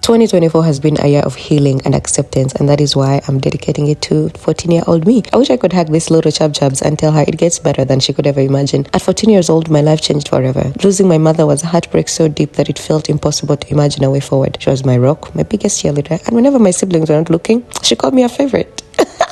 2024 has been a year of healing and acceptance, and that is why I'm dedicating it to 14-year-old me. I wish I could hug this little chub-chubs and tell her it gets better than she could ever imagine. At 14 years old, my life changed forever. Losing my mother was a heartbreak so deep that it felt impossible to imagine a way forward. She was my rock, my biggest cheerleader, and whenever my siblings weren't looking, she called me a favorite.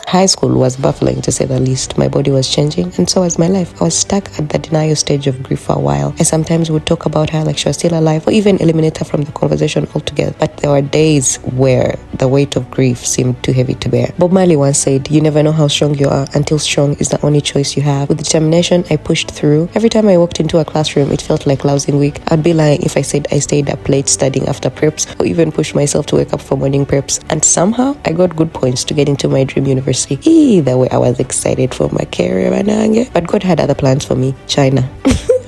High school was baffling, to say the least. My body was changing, and so was my life. I was stuck at the denial stage of grief for a while. I sometimes would talk about her like she was still alive, or even eliminate her from the conversation altogether. But there were days where the weight of grief seemed too heavy to bear. Bob Marley once said, "You never know how strong you are until strong is the only choice you have." With determination, I pushed through. Every time I walked into a classroom, it felt like losing week. I'd be lying if I said I stayed up late studying after preps, or even pushed myself to wake up for morning preps. And somehow, I got good points to get into my dream university. Either way, I was excited for my career, but God had other plans for me. China.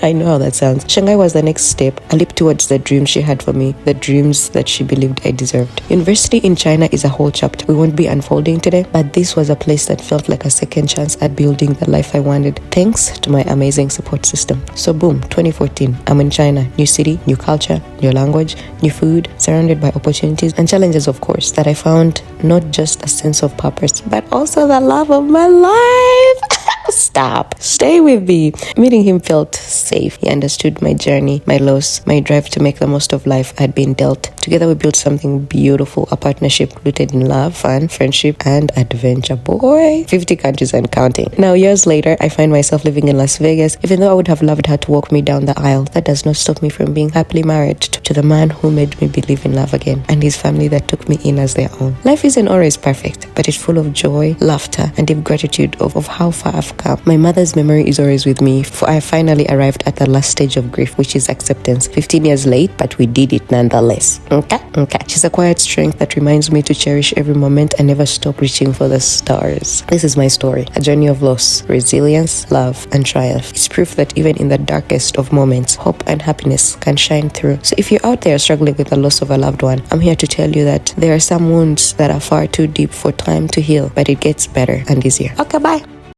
I know how that sounds. Shanghai was the next step, a leap towards the dreams she had for me, the dreams that she believed I deserved. University in China is a whole chapter we won't be unfolding today, but this was a place that felt like a second chance at building the life I wanted, thanks to my amazing support system. So boom, 2014, I'm in China. New city, new culture, new language, new food, surrounded by opportunities and challenges, of course, that I found not just a sense of purpose, but also the love of my life. Stop. Stay with me. Meeting him felt safe. He understood my journey, my loss, my drive to make the most of life I had been dealt. Together we built something beautiful, a partnership rooted in love, fun, friendship, and adventure. Boy, 50 countries and counting. Now, years later, I find myself living in Las Vegas. Even though I would have loved her to walk me down the aisle, that does not stop me from being happily married to the man who made me believe in love again, and his family that took me in as their own. Life isn't always perfect, but it's full of joy, laughter, and deep gratitude of how far I've come. My mother's memory is always with me, for I finally arrived at the last stage of grief, which is acceptance. 15 years late, but we did it nonetheless. Okay. She's a quiet strength that reminds me to cherish every moment and never stop reaching for the stars. This is my story, a journey of loss, resilience, love, and triumph. It's proof that even in the darkest of moments, hope and happiness can shine through. So if you're out there struggling with the loss of a loved one, I'm here to tell you that there are some wounds that are far too deep for time to heal, but it gets better and easier. Okay, bye.